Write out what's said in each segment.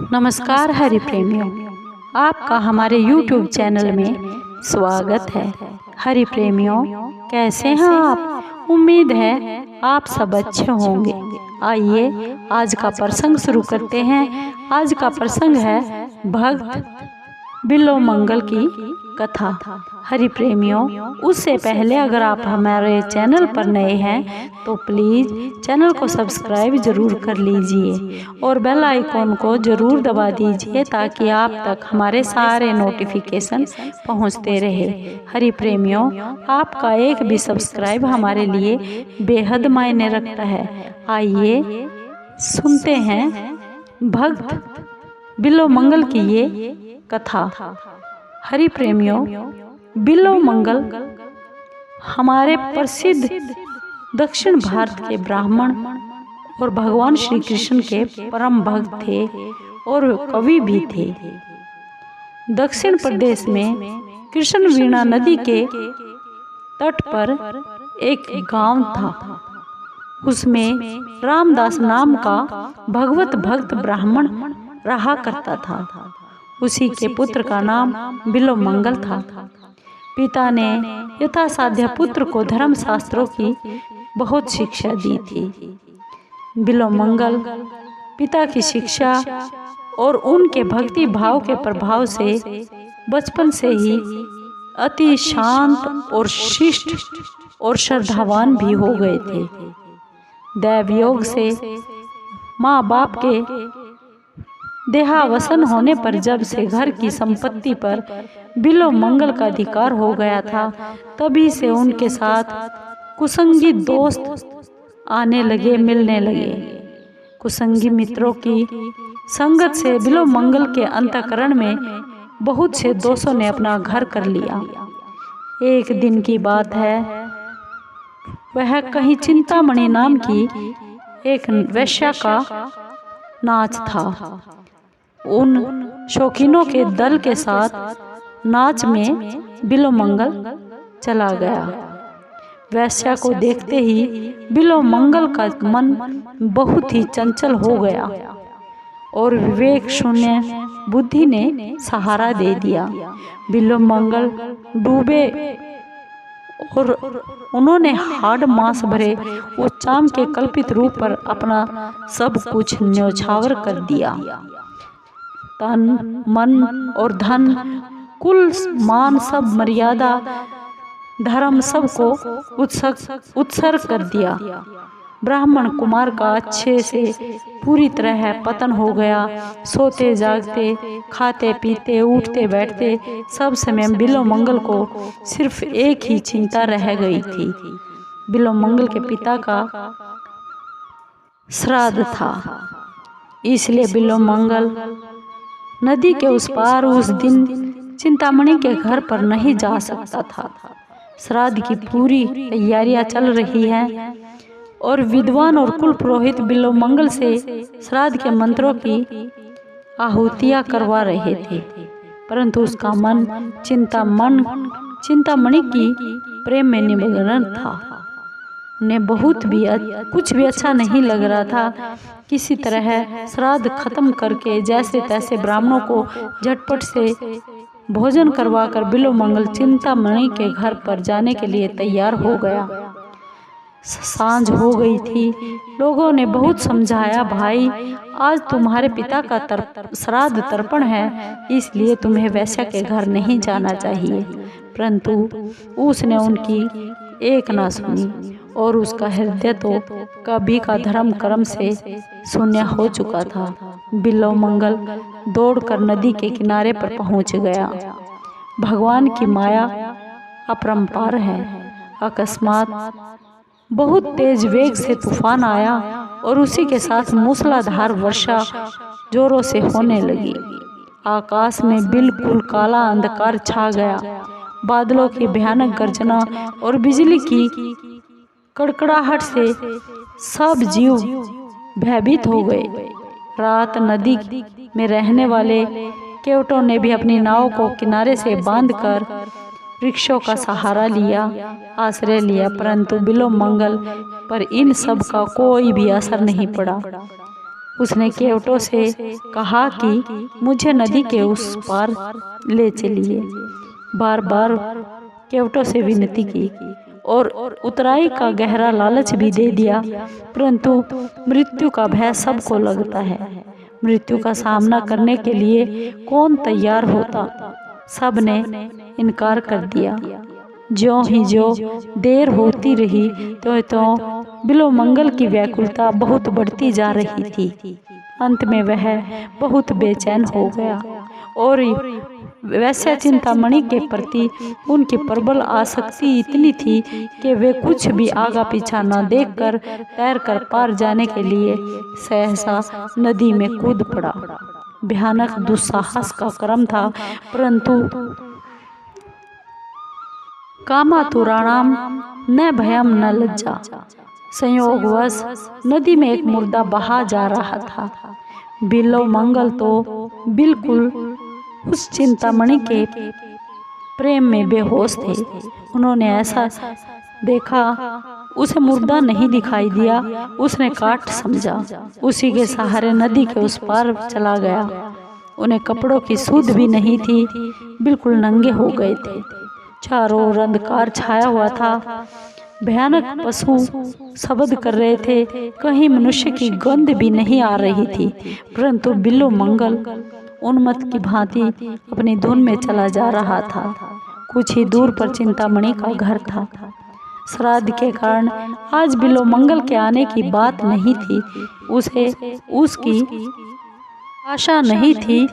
नमस्कार हरि प्रेमियों, आपका हमारे YouTube चैनल में स्वागत है। हरि प्रेमियों, कैसे हैं आप? उम्मीद है आप सब अच्छे होंगे। आइए आज का प्रसंग शुरू करते हैं। आज का प्रसंग है भक्त बिल्वमंगल की कथा। हरि प्रेमियों, उससे पहले अगर आप हमारे चैनल पर नए हैं तो प्लीज़ चैनल को सब्सक्राइब जरूर कर लीजिए और बेल आइकॉन को ज़रूर दबा दीजिए ताकि आप तक हमारे सारे नोटिफिकेशन पहुंचते रहे। हरि प्रेमियों, आपका एक भी सब्सक्राइब हमारे लिए बेहद मायने रखता है। आइए सुनते हैं भक्त बिल्वमंगल की ये कथा। हरि प्रेमियों, बिल्वमंगल हमारे प्रसिद्ध दक्षिण भारत के ब्राह्मण और भगवान श्री कृष्ण के परम भक्त थे और कवि भी थे। दक्षिण प्रदेश में कृष्ण वीणा नदी के तट पर एक गांव था। उसमें रामदास नाम का भगवत भक्त ब्राह्मण रहा करता था। उसी के पुत्र का नाम बिल्वमंगल था। पिता ने यथासाध्य पुत्र को धर्म शास्त्रों की बहुत शिक्षा दी थी। बिल्वमंगल पिता की शिक्षा और उनके भक्ति भाव के प्रभाव से बचपन से ही अति शांत और शिष्ट और श्रद्धावान भी हो गए थे। दैवयोग से माँ बाप के देहावसन होने पर जब से घर की संपत्ति पर बिल्वमंगल का अधिकार हो गया था, तभी से उनके साथ कुसंगी दोस्त आने लगे, मिलने लगे। कुसंगी मित्रों की संगत से बिल्वमंगल के अंतःकरण में बहुत से दोषों ने अपना घर कर लिया। एक दिन की बात है, वह कहीं चिंतामणि नाम की एक वेश्या का नाच था। उन शौकीनों के दल के साथ नाच में बिल्वमंगल चला गया। वेश्या को देखते ही बिल्वमंगल का मन बहुत ही चंचल हो गया और विवेक शून्य बुद्धि ने सहारा दे दिया। बिल्वमंगल डूबे और उन्होंने हाड़ मांस भरे उस चाम के कल्पित रूप पर अपना सब कुछ न्यौछावर कर दिया। तन, मन और धन, कुल मान, सब मर्यादा, धर्म सबको उत्सर्ग कर दिया। ब्राह्मण कुमार का अच्छे से पूरी तरह पतन हो गया। सोते जागते, खाते पीते, उठते बैठते सब समय बिल्वमंगल को सिर्फ एक ही चिंता रह गई थी। बिल्वमंगल के पिता का श्राद्ध था, इसलिए बिल्वमंगल नदी के उस पार उस दिन चिंतामणि के घर पर नहीं जा सकता था। श्राद्ध की पूरी तैयारियां चल रही हैं और विद्वान और कुल पुरोहित बिल्वमंगल से श्राद्ध के मंत्रों की आहुतियां करवा रहे थे, परंतु उसका मन चिंतामणि की प्रेम में निमग्न था। उन्हें कुछ भी अच्छा नहीं लग रहा था। किसी तरह श्राद्ध खत्म करके जैसे तैसे ब्राह्मणों को झटपट से भोजन करवाकर बिल्वमंगल चिंतामणि के घर पर जाने के लिए तैयार हो गया। सांझ हो गई थी। लोगों ने बहुत समझाया, भाई आज तुम्हारे पिता का श्राद्ध तर्पण है, इसलिए तुम्हें वैश्या के घर नहीं जाना चाहिए। परंतु उसने उनकी एक ना सुनी और उसका हृदय तो कभी का धर्म कर्म से शून्य हो चुका था। बिल्वमंगल दौड़कर नदी के किनारे पर पहुंच गया। भगवान की माया अपरंपार है। अकस्मात बहुत तेज वेग से तूफान आया और उसी के साथ मूसलाधार वर्षा जोरों से होने लगी। आकाश में बिल्कुल काला अंधकार छा गया। बादलों की भयानक गर्जना और बिजली की कड़कड़ाहट से सब जीव भयभीत हो गए। रात नदी में रहने वाले केवटों ने भी अपनी नाव को किनारे से बांधकर वृक्षों का सहारा लिया, आश्रय लिया, परंतु बिल्वमंगल पर इन सब का कोई भी असर नहीं पड़ा। उसने केवटों से कहा कि मुझे नदी के उस पार ले चलिए। बार बार केवटों से विनती की और उतराई का गहरा लालच भी दे दिया, परंतु मृत्यु का भय सबको लगता है। मृत्यु का सामना करने के लिए कौन तैयार होता? सब ने इनकार कर दिया। ज्यों ही जो देर होती रही तो बिल्वमंगल की व्याकुलता बहुत बढ़ती जा रही थी। अंत में वह बहुत बेचैन हो गया और वैश्या चिंतामणि के प्रति उनकी प्रबल आसक्ति इतनी थी कि वे कुछ भी आगा पीछा न देखकर तैरकर पार जाने के लिए सहसा नदी में कूद पड़ा। भयानक दुस्साहस का क्रम था, परंतु कामातुराणाम न भयम न लज्जा। संयोगवश नदी में एक मुर्दा बहा जा रहा था। बिल्वमंगल तो बिल्कुल उस चिंतामणि के प्रेम में बेहोश थे। उन्होंने ऐसा देखा, उसे मुर्दा नहीं दिखाई दिया। उसने काठ समझा, उसी के सहारे नदी के उस पार चला गया। उन्हें कपड़ों की सुध भी नहीं थी, बिल्कुल नंगे हो गए थे। चारों ओर अंधकार छाया हुआ था। भयानक पशु शब्द कर रहे थे, कहीं मनुष्य की गंध भी नहीं आ रही थी, परंतु बिल्वमंगल उन्मत्त की भांति अपनी धुन में चला जा रहा था। कुछ ही दूर पर चिंतामणि का घर था। श्राद्ध के कारण आज बिल्वमंगल के आने की बात नहीं थी। उसे उसकी आशा नहीं थी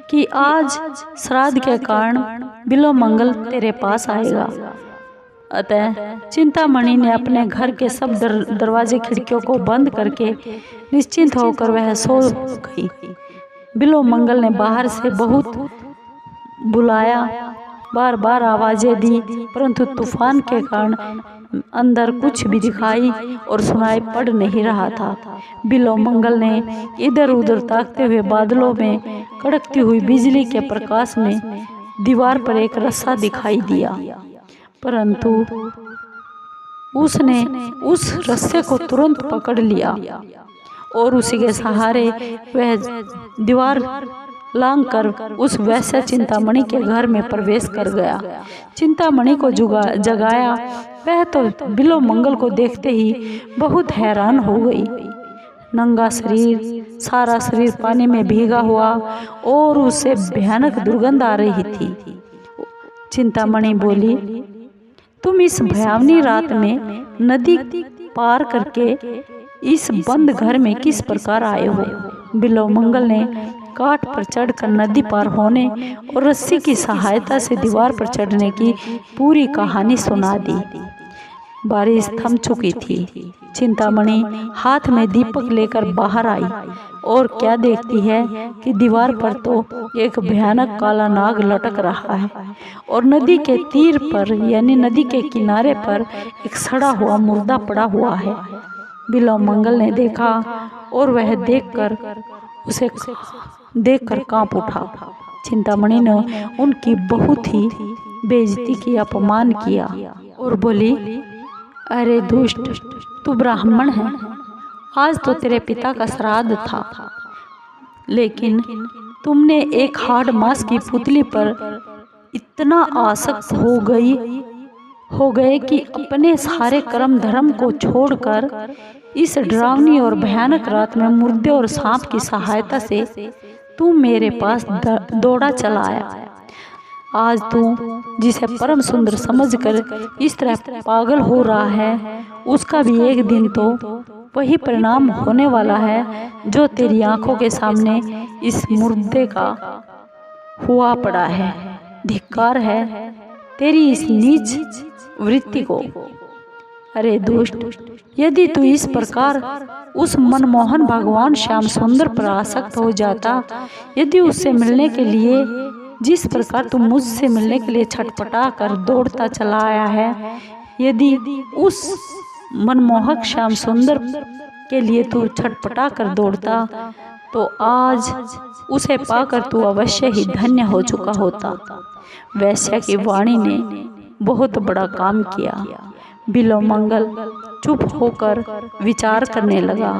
कि आज श्राद्ध के कारण बिल्वमंगल तेरे पास आएगा। अतः चिंतामणि ने अपने घर के सब दरवाजे खिड़कियों को बंद करके निश्चिंत होकर वह सो गई। बिल्वमंगल ने बाहर से बहुत बुलाया, बार बार आवाजें दी, परंतु तूफान के कारण अंदर कुछ भी दिखाई और सुनाई पड़ नहीं रहा था। बिल्वमंगल ने इधर उधर ताकते हुए बादलों में कड़कती हुई बिजली के प्रकाश में दीवार पर एक रस्सा दिखाई दिया, परंतु उसने उस रस्से को तुरंत पकड़ लिया और उसी के सहारे वह दीवार लांघकर उस वैश्या चिंतामणि के घर में प्रवेश कर गया। चिंतामणि को जगाया। वह तो बिल्वमंगल को देखते ही बहुत हैरान हो गई। नंगा शरीर, सारा शरीर पानी में भीगा हुआ और उससे भयानक दुर्गंध आ रही थी। चिंतामणि बोली, तुम इस भयावनी रात में नदी पार करके इस बंद घर में किस प्रकार आए हो? बिल्वमंगल ने काठ पर चढ़कर नदी पार होने और रस्सी की सहायता से दीवार पर चढ़ने की पूरी कहानी सुना दी। बारिश थम चुकी थी। चिंतामणि हाथ में दीपक लेकर बाहर आई और क्या देखती है कि दीवार पर तो एक भयानक काला नाग लटक रहा है और नदी के तीर पर यानी नदी के किनारे पर एक सड़ा हुआ मुर्दा पड़ा हुआ है। बिल्वमंगल ने देखा और वह देखकर कांप उठा। चिंतामणि ने उनकी बहुत ही बेइज्जती की, अपमान किया और बोली, अरे दुष्ट, तू ब्राह्मण है। आज तो तेरे पिता का श्राद्ध था, लेकिन तुमने एक हाड़ मांस की पुतली पर इतना आसक्त हो गए कि अपने सारे कर्म धर्म को छोड़कर इस डरावनी और भयानक रात में मुर्दे और सांप की सहायता से तू मेरे पास दौड़ा चला आया। आज तू जिसे परम सुंदर समझकर इस तरह पागल हो रहा है, उसका भी एक दिन तो वही परिणाम होने वाला है जो तेरी आंखों के सामने इस मुर्दे का हुआ पड़ा है। धिक्कार है तेरी इस नीच वृत्ति को। अरे दुष्ट, यदि तू इस प्रकार उस मनमोहन भगवान श्याम सुंदर पर आसक्त हो जाता, यदि उससे मिलने के लिए जिस प्रकार तू मुझसे मिलने के लिए छटपटा कर दौड़ता चला आया है, यदि उस मनमोहक श्याम सुंदर के लिए तू छटपटा कर दौड़ता, तो आज उसे पाकर तू अवश्य ही धन्य हो चुका होता। वैश्या की वाणी ने बहुत बड़ा काम किया। बिल्वमंगल चुप होकर विचार करने लगा।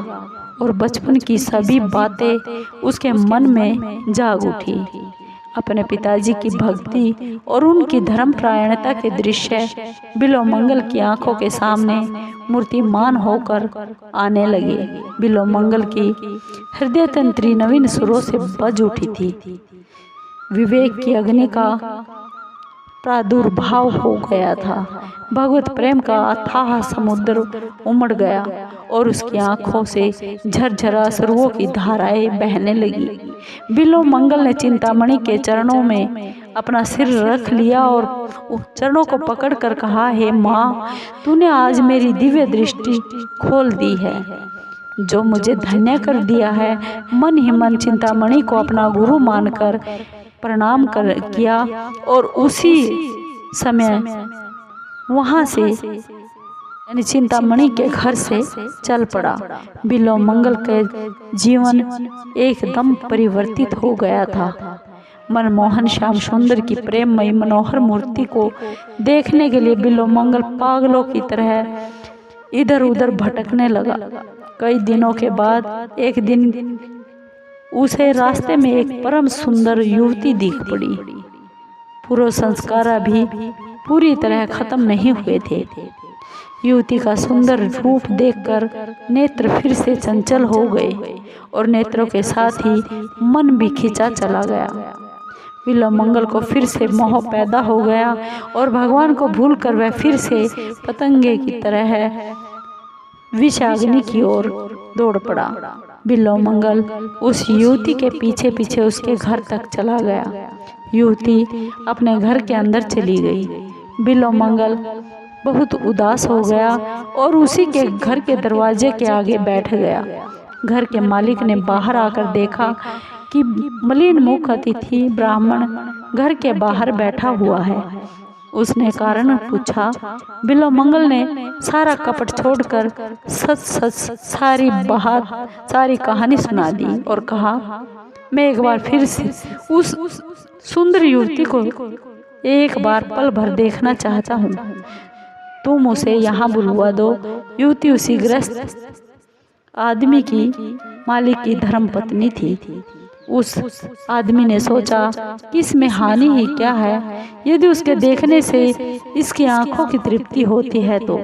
और बचपन की सभी बातें उसके मन में जाग उठी। अपने पिताजी की भक्ति और उनकी धर्मपरायणता के दृश्य बिल्वमंगल की आंखों के सामने मूर्तिमान होकर आने लगे। बिल्वमंगल की हृदय तंत्री नवीन सुरों से बज उठी थी। विवेक की अग्नि का प्रादुर्भाव हो गया था। भगवत प्रेम का अथाह समुद्र उमड़ गया और उसकी आंखों से झरझर अश्रुओं की धाराएं बहने लगी। बिल्वमंगल ने चिंतामणि के चरणों में अपना सिर रख लिया और चरणों को पकड़कर कहा, हे माँ, तूने आज मेरी दिव्य दृष्टि खोल दी है, जो मुझे धन्य कर दिया है। मन ही मन चिंतामणि को अपना गुरु मानकर प्रणाम किया और उसी समय वहां से यानी चिंतामणि के घर से चल पड़ा। बिल्वमंगल के जीवन एकदम परिवर्तित हो गया था। मनमोहन श्याम सुंदर की प्रेममयी मनोहर मूर्ति को देखने के लिए बिल्वमंगल पागलों की तरह इधर उधर भटकने लगा। कई दिनों के बाद एक दिन उसे रास्ते में एक परम सुंदर युवती दिख पड़ी। पूर्व संस्कार अभी पूरी तरह खत्म नहीं हुए थे। युवती का सुंदर रूप देखकर नेत्र फिर से चंचल हो गए और नेत्रों के साथ ही मन भी खिंचा चला गया। बिल्वमंगल को फिर से मोह पैदा हो गया और भगवान को भूलकर वह फिर से पतंगे की तरह विषाग्नि की ओर दौड़ पड़ा। बिल्वमंगल उस युवती के पीछे पीछे उसके घर तक चला गया। युवती अपने घर के अंदर चली गई। बिल्वमंगल बहुत उदास हो गया और उसी के घर के दरवाजे के आगे बैठ गया। घर के मालिक ने बाहर आकर देखा कि मलिन मुख अतिथि ब्राह्मण घर के बाहर बैठा हुआ है। उसने कारण पूछा। बिल्वमंगल ने सारा कपट छोड़कर सच सच सारी कहानी सुना दी और कहा, मैं एक बार फिर से उस सुंदर युवती को एक बार पल भर देखना चाहता हूँ। तुम उसे यहाँ बुलवा दो। युवती उसी ग्रस्त आदमी की मालिक की धर्मपत्नी थी। उस आदमी ने सोचा कि इसमें हानि ही क्या है, यदि उसके देखने से इसकी आंखों की तृप्ति होती है तो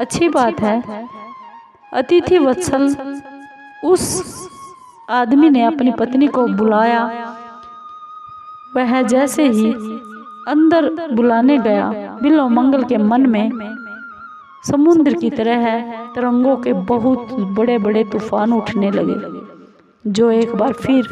अच्छी बात है। अतिथि वत्सल उस आदमी ने अपनी पत्नी को बुलाया। वह जैसे ही अंदर बुलाने गया, बिल्वमंगल के मन में समुद्र की तरह तरंगों के बहुत बड़े बड़े तूफान उठने लगे, जो एक बार फिर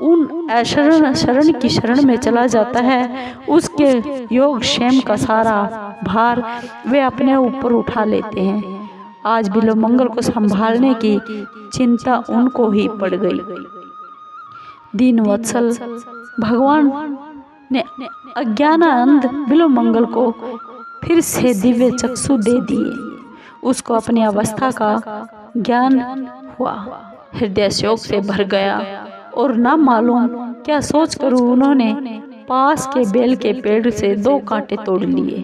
उन शरण की शरण में चला जाता है। उसके योग क्षेम का सारा भार वे अपने ऊपर उठा लेते हैं। आज बिल्वमंगल को संभालने की चिंता उनको ही पड़ गई। दीन वत्सल भगवान ने अज्ञानानंद बिल्वमंगल को फिर से दिव्य चक्षु दे दिए। उसको अपनी अवस्था का ज्ञान हुआ। हृदय शोक से भर गया और ना मालूम क्या सोचकर उन्होंने पास के बेल के पेड़ से 2 कांटे तोड़ लिए।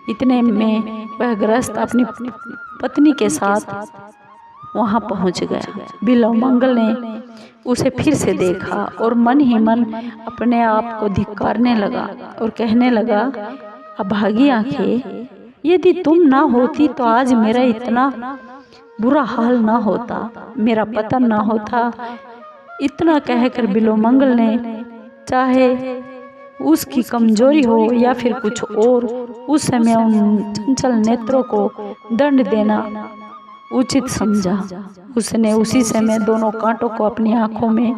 इतने में वह गृहस्थ अपनी पत्नी के साथ वहां पहुंच गया। बिल्वमंगल ने उसे फिर से देखा और मन ही मन अपने आप को धिक्कारने लगा और कहने लगा, अभागी आंखें, यदि तुम ना होती तो आज मेरा इतना बुरा हाल ना होता, मेरा पतन ना होता। इतना कहकर बिल्वमंगल ने चाहे उसकी कमजोरी हो या फिर कुछ और, उस समय उन चंचल नेत्रों को दंड देना उचित समझा। उसने उसी समय दोनों कांटों को अपनी आंखों में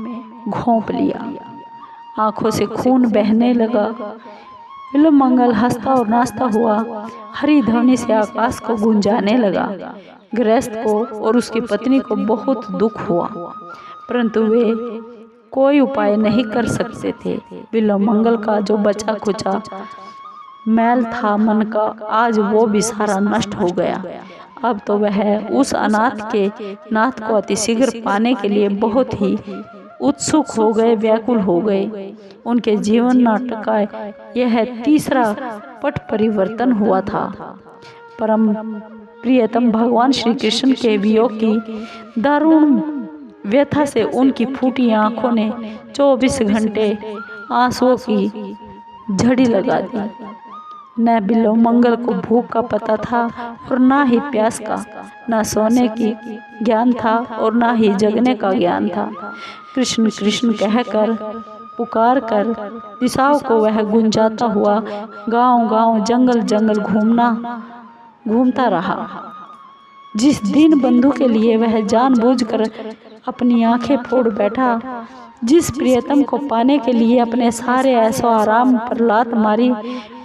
घोंप लिया। आंखों से खून बहने लगा। बिल्वमंगल हंसता और नाचता हुआ हरी ध्वनि से आकाश को गूंजाने लगा। गृहस्थ को और उसकी पत्नी को बहुत दुख हुआ, परंतु वे कोई उपाय नहीं कर सकते थे। बिल्वमंगल का जो बचा खुचा मैल था मन का, आज वो भी सारा नष्ट हो गया। अब तो वह उस अनाथ के नाथ को अतिशीघ्र पाने के लिए बहुत ही उत्सुक हो गए, व्याकुल हो गए। उनके जीवन नाटक का यह तीसरा पट परिवर्तन हुआ था। परम प्रियतम भगवान श्री कृष्ण के वियोग की दारुण व्यथा से उनकी फूटी आंखों ने 24 घंटे आंसुओं की झड़ी लगा दी। न बिल्लो मंगल को भूख का पता था और न ही प्यास का, न सोने की ज्ञान था और न ही जगने का ज्ञान था। कृष्ण कृष्ण कहकर पुकार कर दिशाओं को वह गुंजाता हुआ गांव-गांव जंगल जंगल घूमता रहा। जिस दिन बंधु के लिए वह जानबूझकर अपनी आंखें फोड़ बैठा, जिस प्रियतम को पाने के लिए अपने सारे ऐशो आराम पर लात मारी,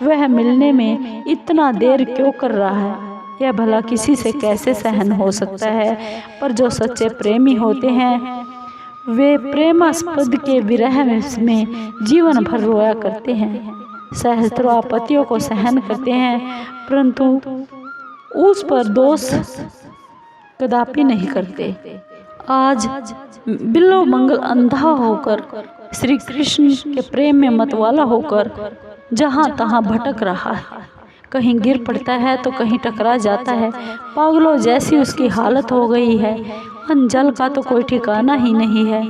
वह मिलने में इतना देर क्यों कर रहा है? यह भला किसी से कैसे सहन हो सकता है? पर जो सच्चे प्रेमी होते हैं वे प्रेमास्पद के विरह में जीवन भर रोया करते हैं, सहस्त्रों आपत्तियों को सहन करते हैं, परंतु उस पर दोष कदापि नहीं करते। आज बिल्लो मंगल अंधा होकर, श्री कृष्ण के प्रेम में मतवाला होकर जहाँ तहाँ भटक रहा है। कहीं गिर पड़ता है तो कहीं टकरा जाता है। पागलों जैसी उसकी हालत हो गई है। अन्न जल का तो कोई ठिकाना ही नहीं है।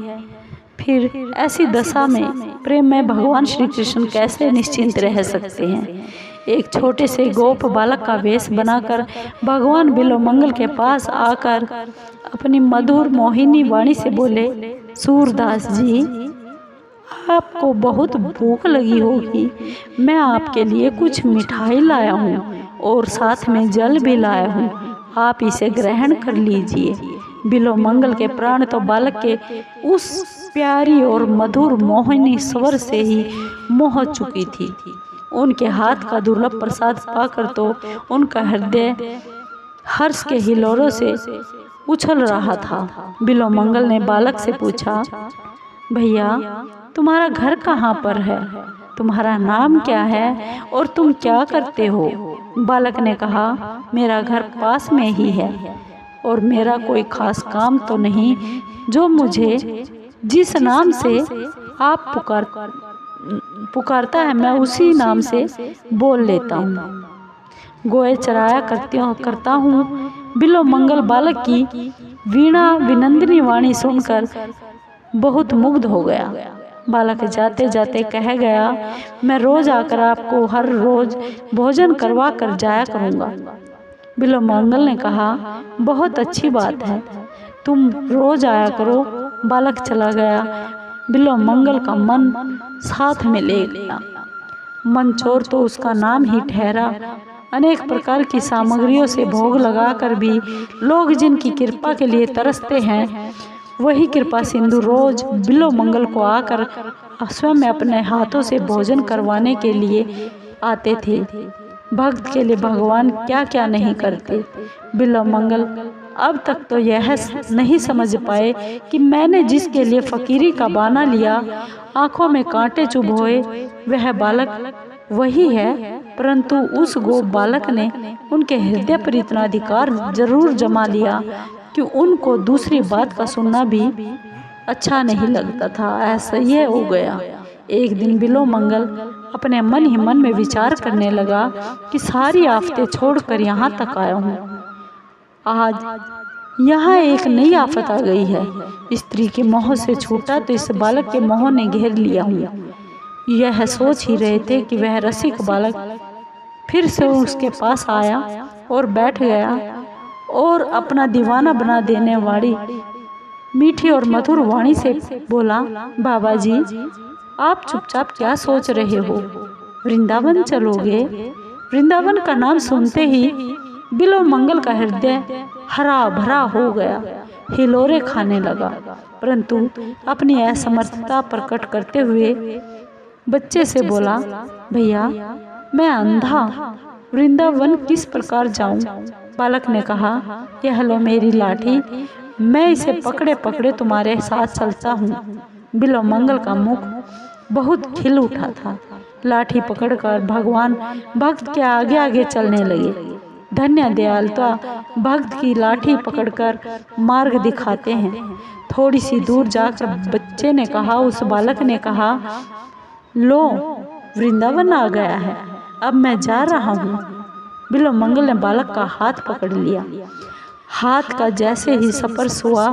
फिर ऐसी दशा में प्रेम में भगवान श्री कृष्ण कैसे निश्चिंत रह सकते हैं? एक छोटे से गोप बालक का वेश बनाकर भगवान बिल्लो मंगल के पास आकर अपनी मधुर मोहिनी वाणी से बोले, सूरदास जी, आपको बहुत भूख लगी होगी, मैं आपके लिए कुछ मिठाई लाया हूँ और साथ में जल भी लाया हूँ, आप इसे ग्रहण कर लीजिए। बिल्लो मंगल के प्राण तो बालक के उस प्यारी और मधुर मोहिनी स्वर से ही मोह चुकी थी। उनके हाथ का दुर्लभ प्रसाद पाकर तो उनका हृदय हर्ष के हिलोरों से उछल रहा था। बिल्लो मंगल ने बालक से पूछा, भैया, तुम्हारा घर कहाँ पर है? तुम्हारा नाम क्या है और तुम क्या करते हो? बालक ने कहा, मेरा घर पास में ही है और मेरा कोई खास काम तो नहीं, जो मुझे जिस नाम से आप पुकारता है मैं उसी नाम से बोल लेता हूँ। गोए चराया करता हूँ। बिल्लो मंगल बालक की वीणा विनंदिनी वाणी सुनकर बहुत मुग्ध हो गया। बालक जाते जाते कह गया, मैं रोज आकर आपको हर रोज भोजन करवा कर जाया करूँगा। बिल्लो मंगल ने कहा, बहुत अच्छी बात है, तुम रोज आया करो। बालक चला गया। बिल्लो मंगल का मन साथ में ले गया। मंचोर तो उसका नाम ही ठहरा। अनेक प्रकार की सामग्रियों से भोग लगाकर भी लोग जिनकी कृपा के लिए तरसते हैं, वही कृपा सिंधु रोज बिल्लो मंगल को आकर स्वयं अपने हाथों से भोजन करवाने के लिए आते थे। भक्त के लिए भगवान क्या क्या नहीं करते। बिल्लो मंगल अब तक तो यह नहीं समझ पाए कि मैंने जिसके लिए फकीरी का बाना लिया, आंखों में कांटे चुभोए, वह बालक वही है, परंतु उस गोप बालक ने उनके हृदय पर इतना अधिकार जरूर जमा लिया कि उनको दूसरी बात का सुनना भी अच्छा नहीं लगता था। ऐसा ही हो गया। एक दिन बिल्लो मंगल अपने मन ही मन में विचार करने लगा कि सारी आफतें छोड़कर यहाँ तक आया हूँ। आज यहाँ एक नई आफत आ गई है। स्त्री के मोह से छूटा तो इस बालक के मोह ने घेर लिया हूँ। यह सोच ही रहे थे कि वह रसिक बालक फिर से उसके पास आया और बैठ गया और अपना दीवाना बना देने वाली मीठी और मधुर वाणी से बोला, बाबा जी, आप चुपचाप क्या सोच रहे हो? वृंदावन चलोगे? वृंदावन का नाम सुनते ही बिल्लो मंगल का हृदय हरा भरा हो गया, हिलोरे खाने लगा, परंतु अपनी असमर्थता प्रकट करते हुए बच्चे से बोला, भैया, मैं अंधा, वृंदावन किस प्रकार जाऊं? बालक ने कहा, यह लो मेरी लाठी, मैं इसे पकड़े पकड़े तुम्हारे साथ चलता हूँ। बिल्लो मंगल का मुख बहुत खिल उठा था। लाठी पकड़कर भगवान भक्त के आगे आगे चलने लगे। धन्य दयालुता भक्त की लाठी पकड़कर मार्ग दिखाते हैं। थोड़ी सी दूर जाकर बच्चे ने कहा, उस बालक ने कहा, लो वृंदावन आ गया है, अब मैं जा रहा हूँ। बिल्वमंगल ने बालक का हाथ पकड़ लिया। हाथ का जैसे ही स्पर्श हुआ,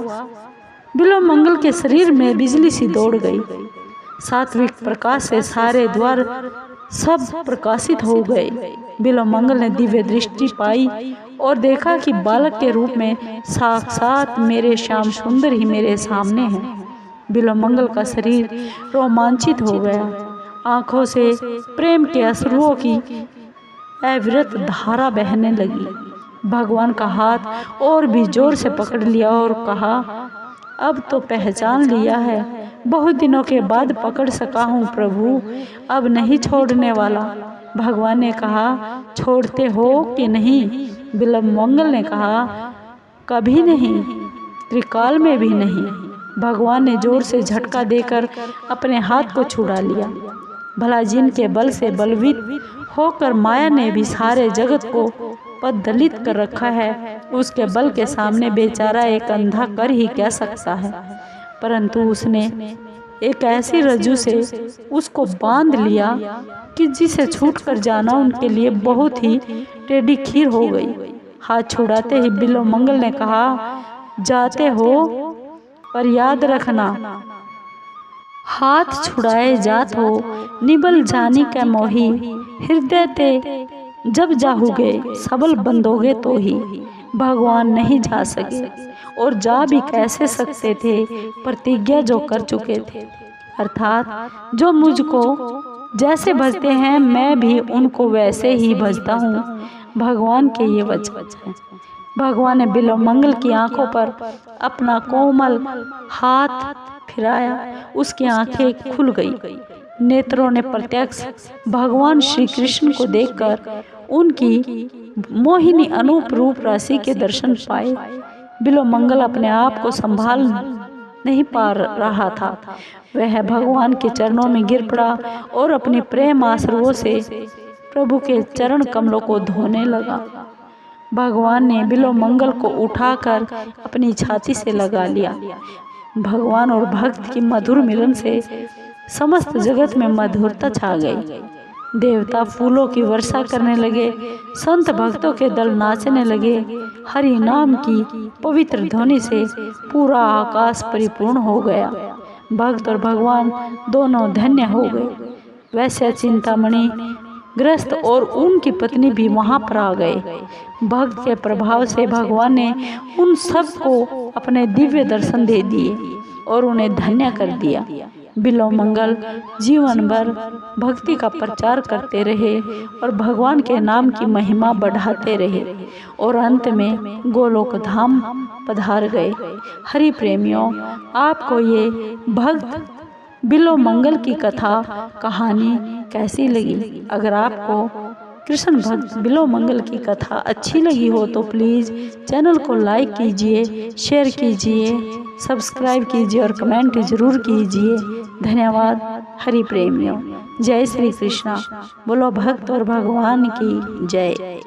बिल्वमंगल के शरीर में बिजली सी दौड़ गई। सात्विक प्रकाश से सारे द्वार सब प्रकाशित हो गए। बिल्वमंगल ने दिव्य दृष्टि पाई और देखा कि बालक के रूप में साक्षात मेरे श्याम सुंदर ही मेरे सामने है। बिल्वमंगल का शरीर रोमांचित हो गया। आंखों से प्रेम के अश्रुओं की अविरत धारा बहने लगी। भगवान का हाथ और भी जोर से पकड़ लिया और कहा, अब तो पहचान लिया है, बहुत दिनों के बाद पकड़ सका हूँ प्रभु, अब नहीं छोड़ने वाला। भगवान ने कहा, छोड़ते हो कि नहीं? बिल्वमंगल ने कहा, कभी नहीं, त्रिकाल में भी नहीं। भगवान ने जोर से झटका देकर अपने हाथ को छुड़ा लिया। भला जिनके बल से बलवित होकर माया ने भी सारे जगत को पददलित कर रखा है, उसके बल के सामने बेचारा एक अंधा कर ही क्या सकता है। परंतु उसने एक ऐसी रज्जू से उसको बांध लिया कि जिसे छूटकर जाना उनके लिए बहुत ही टेढ़ी खीर हो गई। हाथ छुड़ाते ही बिल्वमंगल ने कहा, जाते हो पर याद रखना, हाथ छुड़ाए जात हो निबल जानी के मोही, हृदय ते जब जाहुगे सबल बंदोगे तो ही। भगवान नहीं जा सके और जा भी कैसे सकते थे, प्रतिज्ञा जो कर चुके थे, अर्थात जो मुझको जैसे भजते हैं मैं भी उनको वैसे ही भजता हूँ। भगवान के ये वचन हैं। भगवान ने बिल्वमंगल की आंखों पर अपना कोमल हाथ फिराया, उसकी आंखें खुल गई। नेत्रों ने प्रत्यक्ष भगवान श्री कृष्ण को देखकर उनकी मोहिनी अनूप रूप राशि के दर्शन पाए। बिल्वमंगल अपने आप को संभाल नहीं पा रहा था। वह भगवान के चरणों में गिर पड़ा और अपने प्रेम आश्रुओं से प्रभु के चरण कमलों को धोने लगा। भगवान ने बिल्वमंगल को उठाकर अपनी छाती से लगा लिया। भगवान और भक्त की मधुर मिलन से समस्त जगत में मधुरता छा गई। देवता फूलों की वर्षा करने लगे, संत भक्तों के दल नाचने लगे। हरि नाम की पवित्र ध्वनि से पूरा आकाश परिपूर्ण हो गया। भक्त और भगवान दोनों धन्य हो गए। वैसे चिंतामणि ग्रस्त और उनकी पत्नी भी वहां पर आ गए। भक्त के प्रभाव से भगवान ने उन सब को अपने दिव्य दर्शन दे दिए और उन्हें धन्य कर दिया। बिल्वमंगल जीवन भर भक्ति का प्रचार करते रहे और भगवान के नाम की महिमा बढ़ाते रहे और अंत में गोलोक धाम पधार गए। हरि प्रेमियों, आपको ये भक्त बिल्वमंगल की कथा कहानी कैसी लगी? अगर आपको कृष्ण भक्त बिल्वमंगल की कथा अच्छी लगी हो तो प्लीज़ चैनल को लाइक कीजिए, शेयर कीजिए, सब्सक्राइब कीजिए और कमेंट ज़रूर कीजिए। धन्यवाद। हरि प्रेमियों, जय श्री कृष्णा। बोलो भक्त और भगवान की जय।